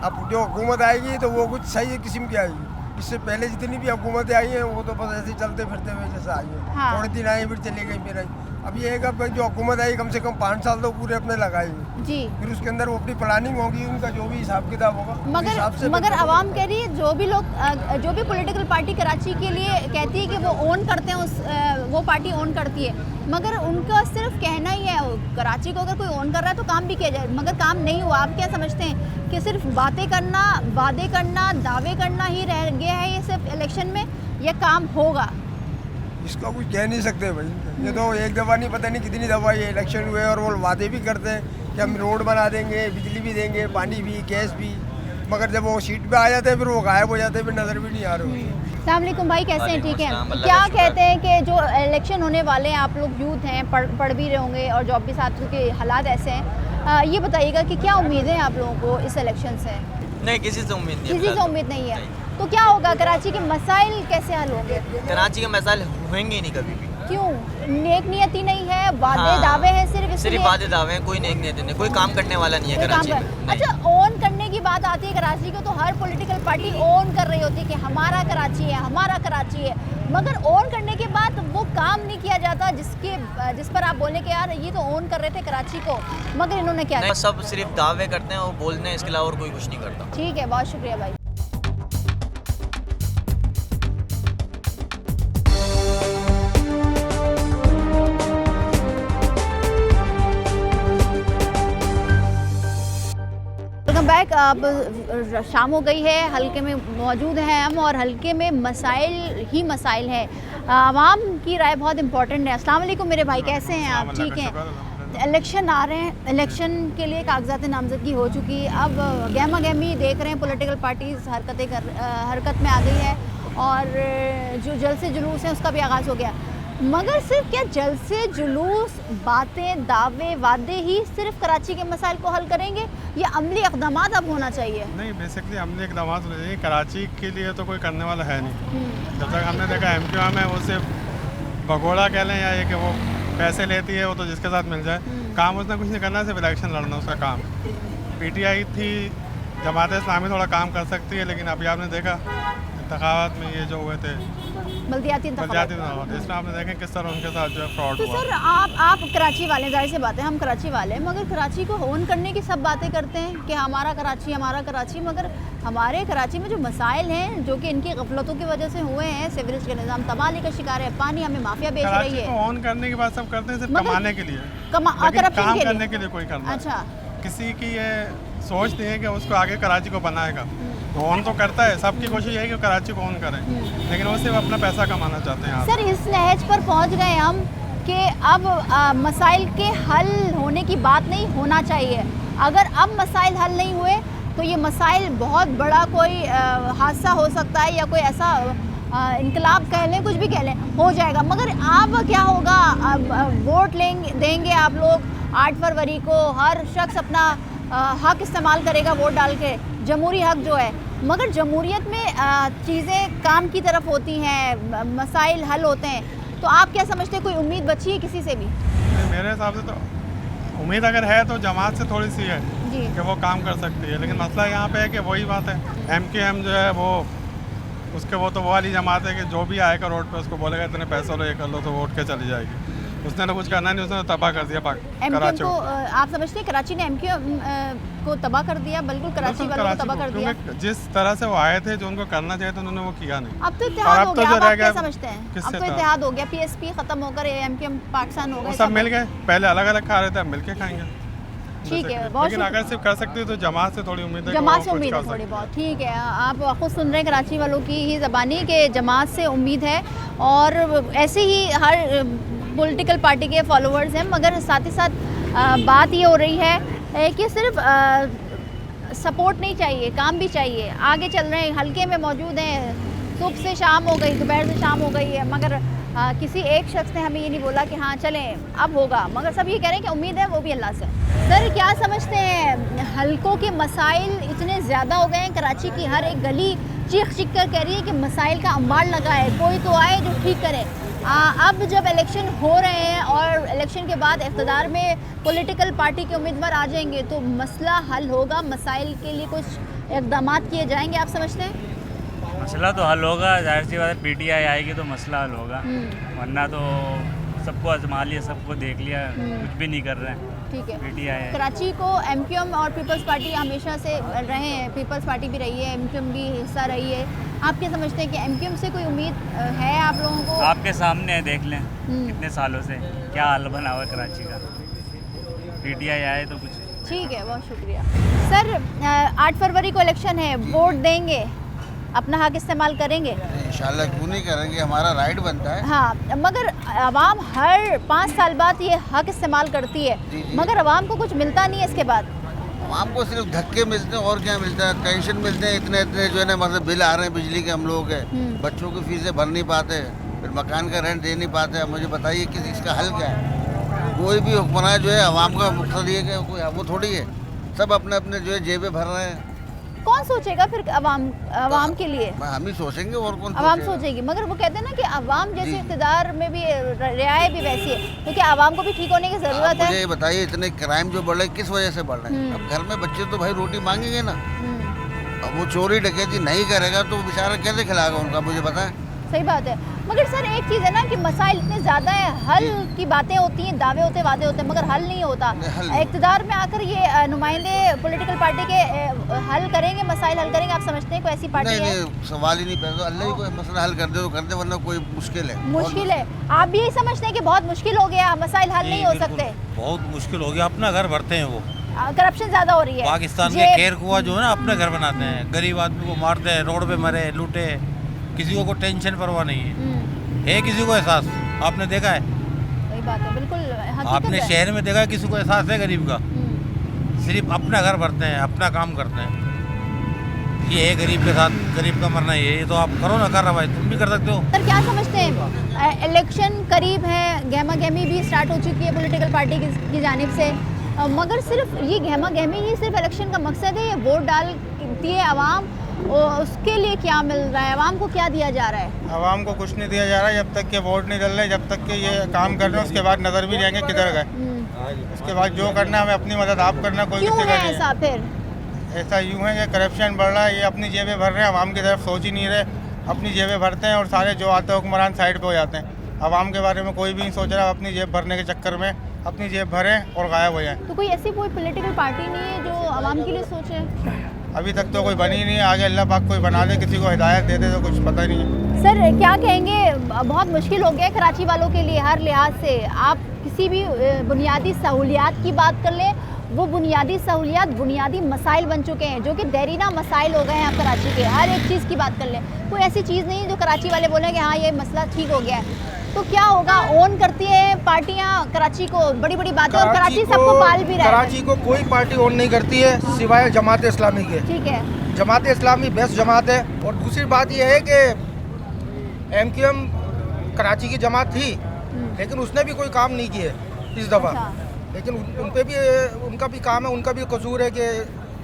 अब जो हुकूमत आएगी तो वो कुछ सही किस्म की आएगी। इससे पहले जितनी भी हुकूमतें आई हैं वो तो बस ऐसे चलते फिरते हुए जैसा आई है। हाँ। थोड़े दिन आई फिर चली गई फिर आई। अब ये है कि जो हुकूमत आई कम से कम 5 साल तो पूरे अपने लगाएंगे जी, फिर उसके अंदर वो अपनी प्लानिंग होगी, उनका जो भी हिसाब किताब होगा। मगर आवाम कह रही है, जो भी लोग, जो भी पॉलिटिकल पार्टी कराची के लिए कहती है कि वो ओन करते हैं, वो पार्टी ओन करती है, मगर उनका सिर्फ कहना ही है। कराची को अगर कोई ओन कर रहा है तो काम भी किया जाए, मगर काम नहीं हुआ। आप क्या समझते हैं कि सिर्फ बातें करना, वादे करना, दावे करना ही रह गया है ये सिर्फ इलेक्शन में, ये काम होगा? इसका कुछ कह नहीं सकते भाई, ये तो एक दफ़ा नहीं, पता नहीं कितनी दफ़ा ये इलेक्शन हुए और वो वादे भी करते हैं कि हम रोड बना देंगे, बिजली भी देंगे, पानी भी, गैस भी, मगर जब वो सीट पे आ जाते हैं फिर वो गायब हो जाते हैं, फिर नज़र भी नहीं आ रहे होते। अस्सलाम वालेकुम भाई, कैसे हैं? ठीक हैं। क्या कहते हैं कि जो इलेक्शन होने वाले हैं, आप लोग यूथ हैं, पढ़ भी रहे होंगे और जॉब भी साथ, क्योंकि हालात ऐसे हैं, ये बताइएगा कि क्या उम्मीदें हैं आप लोगों को इस इलेक्शन से? नहीं, किसी से उम्मीद नहीं है। किसी से उम्मीद नहीं है। तो क्या होगा, कराची के मसाइल कैसे हल होंगे? कराची के मसाइल होंगे ही नहीं कभी भी। क्यों? नेक नियति नहीं है, वादे हाँ, दावे हैं सिर्फ वादे दावे हैं, कोई नेक नियति नहीं, कोई काम करने वाला नहीं है कराची में। अच्छा, ऑन करने की बात आती है कराची को, तो हर पॉलिटिकल पार्टी ऑन कर रही होती है कि हमारा कराची है, हमारा कराची है, मगर ऑन करने के बाद वो काम नहीं किया जाता जिस पर आप बोले कि यार ये तो ऑन कर रहे थे कराची को, मगर इन्होंने क्या किया? सब सिर्फ दावे करते हैं और बोलते हैं, इसके अलावा और कोई कुछ नहीं करता। ठीक है, बहुत शुक्रिया भाई। बैक, अब शाम हो गई है, हल्के में मौजूद हैं हम और हल्के में मसाइल ही मसाइल हैं। आवाम की राय बहुत इंपॉर्टेंट है। अस्सलाम वालेकुम मेरे भाई, कैसे हैं आप? ठीक हैं। इलेक्शन आ रहे हैं, इलेक्शन के लिए कागजात नामजदगी हो चुकी है। अब गहमा गहमी देख रहे हैं, पॉलिटिकल पार्टीज हरकत में आ गई है और जो जलसे जुलूस है उसका भी आगाज़ हो गया। मगर सिर्फ क्या जलसे जुलूस, बातें, दावे, वादे ही सिर्फ कराची के मसाइल को हल करेंगे या अमली इक़दाम अब होना चाहिए? नहीं, बेसिकली अमली इक़दाम होने चाहिए। कराची के लिए तो कोई करने वाला है नहीं। जब तक हमने देखा MQM है, वो सिर्फ भगोड़ा कह लें या ये कि वो पैसे लेती है, वो तो जिसके साथ मिल जाए। काम उसने कुछ नहीं करना, सिर्फ इलेक्शन लड़ना उसका काम। PTI थी, जमात इस्लामी थोड़ा काम कर सकती है, लेकिन अभी आपने देखा इंतखाबात में ये जो हुए थे बल्दियाती इंतखाबात, इसमें आपने देखें किस तरह उनके साथ जो है फ्रॉड हुआ। तो सर आप कराची वाले, जाहिर सी बात है हम कराची वाले हैं, मगर कराची को ऑन करने की सब बातें करते हैं कि हमारा कराची, मगर हमारे कराची में जो मसाइल हैं जो कि इनकी गफलतों की वजह से हुए हैं, सीवरेज का निज़ाम तबाही का शिकार है, पानी हमें माफिया बेच रही है। ऑन करने की बात सब करते हैं सिर्फ कमाने के लिए, काम करने के लिए कोई करना। अच्छा, किसी की ये सोच नहीं है कि उसको आगे कराची को बनाएगा। ऑन तो करता है, सबकी कोशिश है कि कराची को ऑन करें, लेकिन वो सिर्फ अपना पैसा कमाना चाहते हैं। सर, इस नहज पर पहुंच गए हम कि अब मसाइल के हल होने की बात नहीं होना चाहिए। अगर अब मसाइल हल नहीं हुए तो ये मसाइल बहुत बड़ा कोई हादसा हो सकता है या कोई ऐसा इनकलाब कह लें, कुछ भी कह लें, हो जाएगा। मगर अब क्या होगा, अब वोट देंगे आप लोग 8 फरवरी को, हर शख्स अपना हक इस्तेमाल करेगा वोट डाल के, जमहूरी हक जो है, मगर जमहूरियत में चीज़ें काम की तरफ होती हैं, मसाइल हल होते हैं। तो आप क्या समझते हैं, कोई उम्मीद बची है किसी से भी? मेरे हिसाब से तो उम्मीद अगर है तो जमात से थोड़ी सी है कि वो काम कर सकती है, लेकिन मसला यहाँ पे है कि वही बात है, MQM जो है वो उसके वो वाली जमात है कि जो भी आएगा रोड पे उसको बोलेगा इतने पैसे लो, ये कर लो, तो वोट के चली जाएगी। उसने तो कुछ करना नहीं, उसने तो तबाह कर दिया कराची को। आप समझते हैं कराची ने MQM को तबाह कर दिया? बिल्कुल, कराची वालों को तबाह कर दिया। जिस तरह से वो आए थे, जो उनको करना चाहिए था, उन्होंने वो किया नहीं। अब तो इत्तेहाद हो गया, आप क्या समझते हैं? अब तो इत्तेहाद हो गया, PSP खत्म होकर MQM पाकिस्तान हो गए, सब मिल गए। पहले अलग अलग खा रहे थे, अब मिल के खाएंगे। ठीक है, लेकिन अगर सिर्फ कर सकती है तो जमात से थोड़ी उम्मीद है, जमात से उम्मीद है थोड़ी बहुत। ठीक है, आप खुद सुन रहे हैं कराची वालों की ही ज़बानी कि जमात से उम्मीद है, और ऐसे ही हर पॉलिटिकल पार्टी के फॉलोअर्स हैं, मगर साथ ही साथ बात ये हो रही है कि सिर्फ सपोर्ट नहीं चाहिए, काम भी चाहिए। आगे चल रहे हैं, हल्के में मौजूद हैं, सुबह से शाम हो गई, दोपहर से शाम हो गई है, मगर किसी एक शख्स ने हमें ये नहीं बोला कि हाँ चलें अब होगा, मगर सब ये कह रहे हैं कि उम्मीद है, वो भी अल्लाह से। सर, क्या समझते हैं, हल्कों के मसाइल इतने ज़्यादा हो गए हैं, कराची की हर एक गली चीख चीख कर कह रही है कि मसाइल का अंबार लगा है, कोई तो आए जो ठीक करे। अब जब इलेक्शन हो रहे हैं और इलेक्शन के बाद इक़्तिदार में पॉलिटिकल पार्टी के उम्मीदवार आ जाएंगे, तो मसला हल होगा, मसाइल के लिए कुछ इक़दाम किए जाएंगे, आप समझते हैं? मसला तो हल होगा, जाहिर सी बात है, PTI आएगी तो मसला हल होगा, वरना तो सबको आजमा लिया, सबको देख लिया, कुछ भी नहीं कर रहे हैं। ठीक है, PTI है। कराची को MQM और पीपल्स पार्टी हमेशा से रहे हैं, पीपल्स पार्टी भी रही है, MQM भी हिस्सा रही है। आप क्या समझते हैं कि MQM से कोई उम्मीद है आप लोगों को? आपके सामने है, देख लें कितने सालों से क्या हाल बना हुआ कराची का। PTI आए तो कुछ। ठीक है, बहुत शुक्रिया। सर, 8 फरवरी को इलेक्शन है, वोट देंगे? अपना हक इस्तेमाल करेंगे? इंशाल्लाह क्यों नहीं करेंगे, हमारा राइट बनता है। हाँ, मगर आवाम हर 5 साल बाद ये हक इस्तेमाल करती है, मगर आवाम को कुछ मिलता नहीं है इसके बाद। आवाम को सिर्फ धक्के मिलते हैं और क्या मिलता है, टेंशन मिलते हैं, इतने इतने जो है ना मतलब बिल आ रहे हैं बिजली के हम लोगों के, बच्चों की फीसें भर नहीं पाते, फिर मकान का रेंट दे नहीं पाते। अब मुझे बताइए कि इसका हल क्या है? कोई भी हुक्मरान जो है आवाम का मकसद ये कि कोई वो थोड़ी है, सब अपने अपने जो है जेबें भर रहे हैं। कौन सोचेगा फिर अवाम के लिए? हम ही सोचेंगे और कौन अवाम सोचेगी, मगर वो कहते हैं ना कि अवाम जैसे इक़्तिदार में भी रियाय भी वैसी है, तो क्या अवाम को भी ठीक होने की ज़रूरत है? मुझे ये बताइए इतने क्राइम जो बढ़ रहे किस वजह से बढ़ रहे हैं? अब घर में बच्चे तो भाई रोटी मांगेंगे ना, अब वो चोरी डकैती नहीं करेगा तो बेचारा कैसे खिलाएगा उनका, मुझे पता है। सही बात है, मगर सर एक चीज़ है ना कि मसाइल इतने ज़्यादा हैं, हल की बातें होती हैं, दावे होते वादे होते हैं, मगर हल नहीं होता। इक़्तिदार में आकर ये नुमाइंदे पॉलिटिकल पार्टी के हल करेंगे, मसाइल हल करेंगे, आप समझते हैं कोई ऐसी पार्टी है? नहीं, सवाल ही नहीं पैदा, अल्लाह ही कोई मसला हल कर दे तो कर दे, वरना कोई मुश्किल है। मुश्किल है, आप भी यही समझते हैं कि बहुत मुश्किल हो गया, मसाइल हल नहीं हो सकते? बहुत मुश्किल हो गया, अपना घर भरते हैं वो, करप्शन ज़्यादा हो रही है। पाकिस्तान के खैर कुआ जो है ना अपने घर बनाते हैं, गरीब आदमी को मारते हैं, रोड पे मरे लूटे, किसी को टेंशन परवाह नहीं है किसी को एहसास? आपने देखा है? वही बात है, बिल्कुल आपने शहर में देखा है किसी को एहसास है गरीब का? सिर्फ अपना घर भरते हैं, अपना काम करते हैं। ये है गरीब के साथ, गरीब का मरना ये तो आप करो ना, कर रहा भाई तुम भी कर सकते हो। सर क्या समझते हैं, इलेक्शन करीब है, गहमा गहमी भी स्टार्ट हो चुकी है पॉलिटिकल पार्टी की जानिब से, मगर सिर्फ ये गहमा गहमी ही सिर्फ इलेक्शन का मकसद है? ये वोट डालती है आवाम और उसके लिए क्या मिल रहा है, आवाम को क्या दिया जा रहा है? आवाम को कुछ नहीं दिया जा रहा है, जब तक के वोट नहीं डल रहे, जब तक के ये काम कर रहे हैं, उसके बाद नज़र भी नहीं आएंगे किधर गए। उसके बाद जो करना है हमें अपनी मदद आप करना, कोई किसी का नहीं। ऐसा फिर ऐसा यूँ है कि करप्शन बढ़ रहा है, ये अपनी जेबें भर रहे हैं, आवाम की तरफ सोच ही नहीं रहे, अपनी जेबें भरते हैं और सारे जो आते हैं हुक्मरान साइड पे हो जाते हैं। आवाम के बारे में कोई भी नहीं सोच रहा, अपनी जेब भरने के चक्कर में अपनी जेब भरें और गायब हो जाएं। तो कोई ऐसी कोई पॉलिटिकल पार्टी नहीं है जो आवाम के लिए सोचे? अभी तक तो कोई बनी नहीं है, आगे अल्लाह पाक कोई बना दे, किसी को हिदायत दे दे तो कुछ पता नहीं है। सर क्या कहेंगे, बहुत मुश्किल हो गया है कराची वालों के लिए हर लिहाज से। आप किसी भी बुनियादी सहूलियात की बात कर लें, वो बुनियादी सहूलियात बुनियादी मसाइल बन चुके हैं, जो कि देरीना मसाइल हो गए हैं आप कराची के। हर एक चीज़ की बात कर लें, कोई ऐसी चीज़ नहीं जो कराची वाले बोलें कि हाँ ये मसला ठीक हो गया है। तो क्या होगा, ओन करती है पार्टियां कराची को, बड़ी बड़ी बातें, और कराची सबको पाल भी रहा है। कराची को कोई पार्टी ओन नहीं करती है सिवाय जमात इस्लामी के। ठीक है, जमात इस्लामी बेस्ट जमात है। और दूसरी बात यह है कि MQM कराची की जमात थी, लेकिन उसने भी कोई काम नहीं किए इस दफ़ा। लेकिन उन पे भी उनका भी काम है, उनका भी कसूर है कि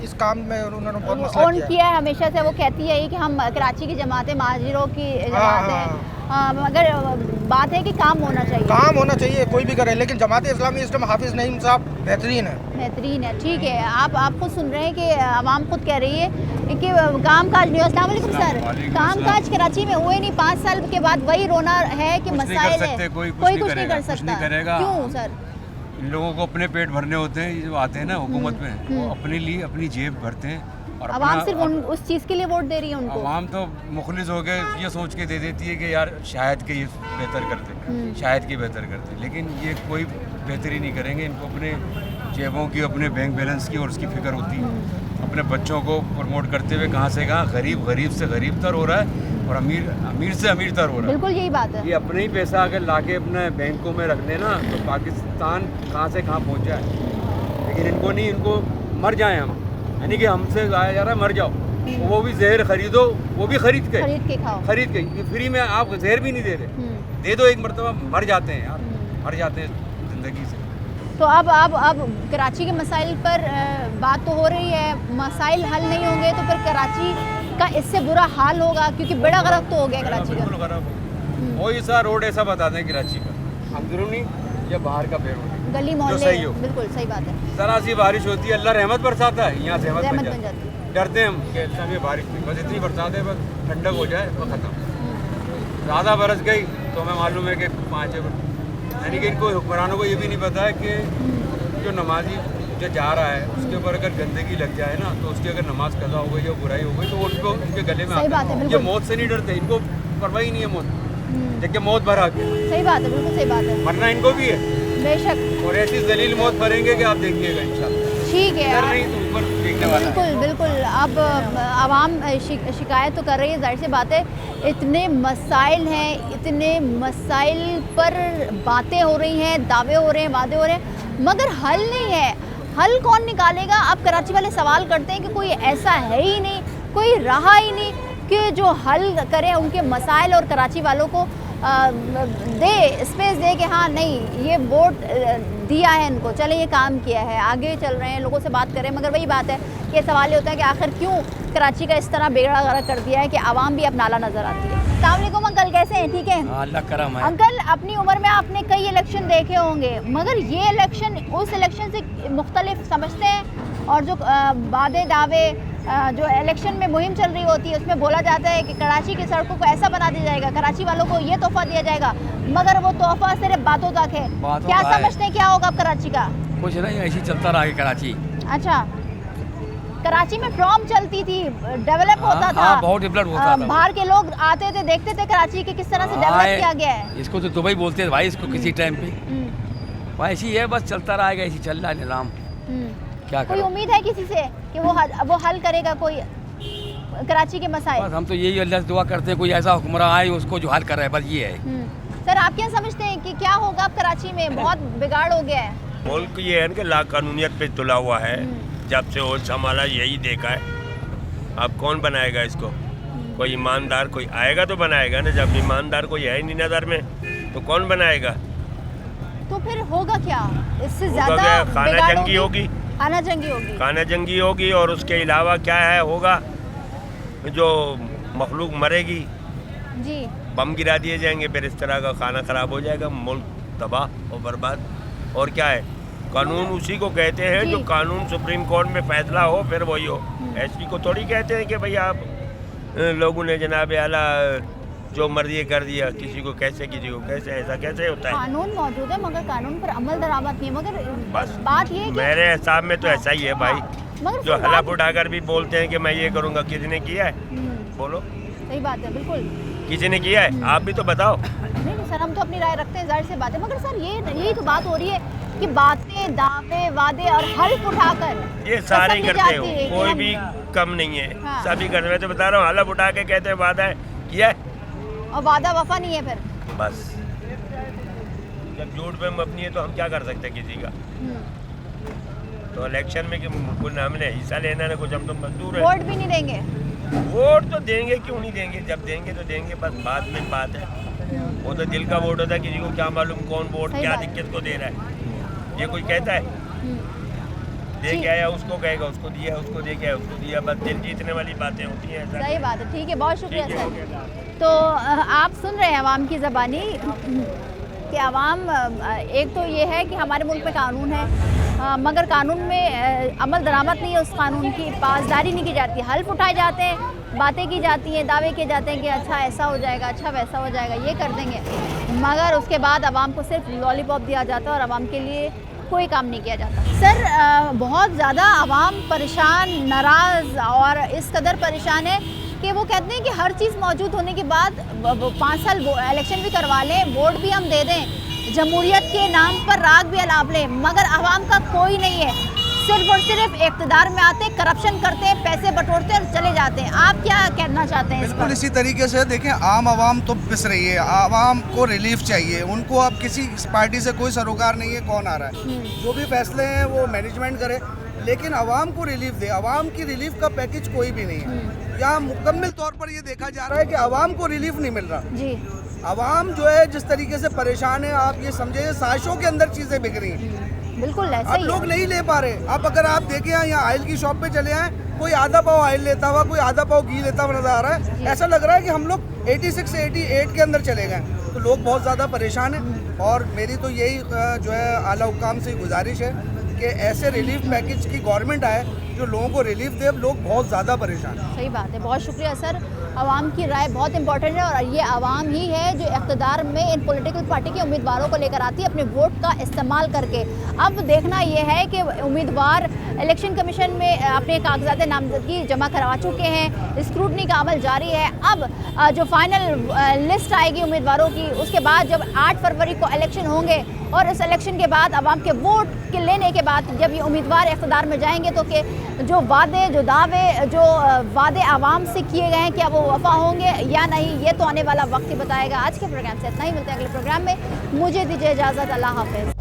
इस काम में उन्होंने बहुत मसला किया है। हमेशा से वो कहती है कि हम कराची की जमात है, महाजिरों की जमात है, मगर बात है कि काम होना चाहिए। काम होना चाहिए, कोई भी करे, लेकिन जमात इस्लामी इस टाइम हाफिज नईम साहब बेहतरीन है। बेहतरीन है, ठीक है। आप खुद सुन रहे हैं कि आवाम खुद कह रही है कि काम काज नहीं। अस्सलाम वालेकुम सर, काम काज कराची में हुए नहीं, 5 साल के बाद वही रोना है कि मसाइल है, कोई कुछ नहीं कर सकता। क्यों सर? इन लोगों को अपने पेट भरने होते हैं, जो आते हैं ना हुकूमत में, वो अपने लिए अपनी जेब भरते हैं। और आवाम सिर्फ उस चीज़ के लिए वोट दे रही है उनको। आवाम तो मुखलिस हो गए, ये सोच के दे देती है कि यार शायद के ये बेहतर करते, शायद के बेहतर करते, लेकिन ये कोई बेहतरी नहीं करेंगे। इनको अपने जेबों की, अपने बैंक बैलेंस की और उसकी फिक्र होती है। अपने बच्चों को प्रमोट करते हुए कहाँ से कहाँ गरीब से गरीब तर हो रहा है और अमीर से अमीर तर हो रहा है। बिल्कुल यही बात है। ये अपने ही पैसा अगर लाके अपने बैंकों में रख लेना तो पाकिस्तान कहाँ से कहाँ पहुँच जाए। लेकिन इनको नहीं, इनको मर जाएं हम, यानी कि हमसे गाया जा रहा है मर जाओ। वो भी जहर खरीदो, वो भी खरीद के खाओ, खरीद के। फ्री में आप जहर भी नहीं दे रहे, दे दो एक मरतबा, मर जाते हैं यार, मर जाते हैं ज़िंदगी से। तो अब कराची के मसाइल पर बात तो हो रही है, मसाइल हल नहीं होंगे तो फिर कराची का इससे बुरा हाल होगा, क्योंकि बड़ा गरक तो हो गया कराची का। वही सा रोड ऐसा बता दें कराची का, अंदरूनी या बाहर का पेड़ गली मोहल्ले, बिल्कुल सही बात है। जरा सी बारिश होती है, अल्लाह रहमत बरसाता है, यहाँ से रहमत बन जाती है। डरते हैं हम कि अच्छा ये बारिश नहीं, बस इतनी बरसात है, बस ठंडक हो जाए तो ख़त्म। ज़्यादा बरस गई तो हमें मालूम है कि 5 यानी कि इनको हुक्मरानों को ये भी नहीं पता है कि जो नमाजी जो जा रहा है उसके ऊपर अगर गंदगी लग जाए ना, तो उसकी अगर नमाज कज़ा हो गई या बुराई हो गई तो उनको उनके गले में आता है। ये मौत से नहीं डरते, इनको परवाह ही नहीं है मौत, जबकि मौत भरा के। सही बात है, बिल्कुल सही बात है। मरना इनको भी है बेशक, और ऐसी जलील मौत भरेंगे कि आप देखिएगा इंशाल्लाह। ठीक है। नहीं ऊपर देखने वाला है। बिल्कुल बिल्कुल। अब आवाम शिकायत तो कर रही है, जाहिर सी बात है, इतने मसाइल हैं, इतने मसाइल पर बातें हो रही हैं, दावे हो रहे हैं, वादे हो रहे हैं, मगर हल नहीं है। हल कौन निकालेगा? अब कराची वाले सवाल करते हैं कि कोई ऐसा है ही नहीं, कोई रहा ही नहीं कि जो हल करे उनके मसाइल और कराची वालों को दे स्पेस दे कि हाँ नहीं ये वोट दिया है इनको, चले ये काम किया है, आगे चल रहे हैं, लोगों से बात करें। मगर वही बात है कि सवाल ये होता है कि आखिर क्यों कराची का इस तरह बेड़ा गर्क कर दिया है कि आवाम भी अब नाला नज़र आती है। अस्सलाम वालेकुम अंकल, कैसे हैं? ठीक है, अल्लाह करम है। अंकल, अपनी उम्र में आपने कई इलेक्शन देखे होंगे, मगर ये इलेक्शन उस इलेक्शन से मुख्तलिफ समझते हैं? और जो वादे दावे जो इलेक्शन में मुहिम चल रही होती है उसमें बोला जाता है कि कराची की सड़कों को ऐसा बना दिया जाएगा, कराची वालों को ये तोहफा दिया जाएगा, मगर वो तोहफा सिर्फ बातों तक है। क्या समझते हैं क्या होगा अब कराची का? कुछ नहीं, ऐसे चलता रहा कराची। अच्छा, कराची में प्रॉम चलती थी, डेवलप होता था, बहुत डेवलप होता था। बाहर के लोग आते थे, देखते थे कराची के किस तरह से डेवलप किया गया है। इसको तो दुबई बोलते हैं भाई, इसको किसी टाइम पे ऐसे ही है, बस चलता रहेगा, ऐसे चल रहा है निज़ाम। क्या कोई उम्मीद है किसी से कि वो हल करेगा कोई कराची के मसाइल? बस हम तो यही अल्लाह से दुआ करते हैं कोई ऐसा हुक्मरान आए उसको जो हल कर रहा है, बस ये है। सर, आप क्या समझते हैं कि क्या होगा अब कराची में? बहुत बिगाड़ हो गया है मुल्क, ये है कि लाकानूनियत पे तुला हुआ है, जब से होश संभाला यही देखा है। अब कौन बनाएगा इसको? कोई ईमानदार कोई आएगा तो बनाएगा ना, जब ईमानदार कोई है ही नहीं नज़र में तो कौन बनाएगा? तो फिर होगा क्या? इससे ज़्यादा खाना जंगी होगी, खाना जंगी होगी, खाना जंगी होगी। और उसके अलावा क्या है होगा, जो मखलूक मरेगी जी, बम गिरा दिए जाएंगे, फिर इस तरह का खाना ख़राब हो जाएगा, मुल्क तबाह और बर्बाद। और क्या है, कानून उसी को कहते हैं जो कानून सुप्रीम कोर्ट में फैसला हो फिर वही हो। एसपी को थोड़ी कहते हैं कि भाई आप लोगों ने जनाब आला जो मर्जी कर दिया, किसी को कैसे ऐसा कैसे होता है? कानून मौजूद है मगर कानून पर अमल दरामद नहीं। मगर बस बात ये मेरे हिसाब में तो ऐसा ही है भाई, जो हलफ उठाकर भी बोलते हैं कि मैं ये करूँगा, किसी ने किया है? बोलो। सही बात है, बिल्कुल किसी ने किया है? आप भी तो बताओ। नहीं सर, हम तो अपनी राय रखते हैं, जाहिर सी बात है। मगर सर यही तो बात हो रही है कि बातें, दावे, वादे और हल्फ उठाकर ये सारे ही करते हो, कोई भी कम नहीं है। हाँ। सभी करते, मैं तो बता रहा हूँ, हलफ उठा के कहते हैं वादा है किया है और वादा वफा नहीं है फिर बस। जब झूठ पे मबनी है तो हम क्या कर सकते हैं किसी का? तो इलेक्शन में कि कुछ हमने हिस्सा लेना है कुछ, हम तो मजदूर है। वोट भी नहीं देंगे? वोट तो देंगे, क्यों नहीं देंगे, जब देंगे तो देंगे, बस बात में बात है। वो तो दिल का वोट होता है, किसी को क्या मालूम कौन वोट क्या दिक्कत को दे रहा है। ये कोई कहता है दे के आया उसको कहेगा उसको दिया, उसको दे के आया उसको दिया, बस दिल जीतने वाली बातें होती हैं। सही बात है, ठीक है, बहुत शुक्रिया सर। तो आप सुन रहे हैं आवाम की ज़बानी कि आवाम, एक तो ये है कि हमारे मुल्क में कानून है, मगर कानून में अमल दरामद नहीं है, उस कानून की पासदारी नहीं की जाती, हल्फ उठाए जाते हैं, बातें की जाती हैं, दावे किए जाते हैं कि अच्छा ऐसा हो जाएगा, अच्छा वैसा हो जाएगा, ये कर देंगे, मगर उसके बाद आवाम को सिर्फ लॉलीपॉप दिया जाता है और आवाम के लिए कोई काम नहीं किया जाता। सर, बहुत ज़्यादा आवाम परेशान, नाराज़ और इस कदर परेशान है कि वो कहते हैं कि हर चीज़ मौजूद होने के बाद 5 साल इलेक्शन भी करवा लें, वोट भी हम दे दें, जमहूरियत के नाम पर राग भी अलाप लें, मगर आवाम का कोई नहीं है। सिर्फ और सिर्फ इक़्तिदार में आते, करप्शन करते हैं, पैसे बटोरते हैं और चले जाते हैं। आप क्या कहना चाहते हैं? बिल्कुल इसी तरीके से देखें, आवाम तो पिस रही है, आवाम को रिलीफ चाहिए। उनको अब किसी पार्टी से कोई सरोकार नहीं है कौन आ रहा है, जो भी फैसले हैं वो मैनेजमेंट करे, लेकिन आवाम को रिलीफ दे। आवाम की रिलीफ का पैकेज कोई भी नहीं है। यहाँ मुकम्मल तौर पर ये देखा जा रहा है कि आवाम को रिलीफ नहीं मिल रहा जी। आवाम जो है जिस तरीके से परेशान है, आप ये समझे साजिशों के अंदर चीज़ें बिक रही हैं। बिल्कुल ऐसा अब लोग नहीं ले पा रहे। अब अगर आप देखें यहाँ ऑयल की शॉप पे चले आए, कोई आधा पाव ऑयल लेता हुआ, कोई आधा पाव घी लेता हुआ नजर आ रहा है। ऐसा लग रहा है कि हम लोग 86 से 88 के अंदर चले गए। तो लोग बहुत ज़्यादा परेशान हैं और मेरी तो यही जो है आला हुक्काम से गुजारिश है कि ऐसे रिलीफ पैकेज की गवर्नमेंट आए जो लोगों को रिलीफ दे। लोग बहुत ज़्यादा परेशान हैं। सही बात है, बहुत शुक्रिया सर। आवाम की राय बहुत इंपॉर्टेंट है और ये आवाम ही है जो इक़्तिदार में इन पॉलिटिकल पार्टी के उम्मीदवारों को लेकर आती है अपने वोट का इस्तेमाल करके। अब देखना ये है कि उम्मीदवार इलेक्शन कमीशन में अपने कागजात नामजदगी जमा करवा चुके हैं, स्क्रूटनी का अमल जारी है। अब जो फाइनल लिस्ट आएगी उम्मीदवारों की, उसके बाद जब 8 फरवरी को इलेक्शन होंगे और इस इलेक्शन के बाद आवाम के वोट के लेने के बाद जब ये उम्मीदवार इक़्तिदार में जाएंगे तो कि जो वादे, जो दावे, जो वादे आवाम से किए गए हैं क्या वो वफा होंगे या नहीं, ये तो आने वाला वक्त ही बताएगा। आज के प्रोग्राम से इतना ही, मिलते हैं अगले प्रोग्राम में। मुझे दीजिए इजाज़त, अल्लाह हाफ़िज़।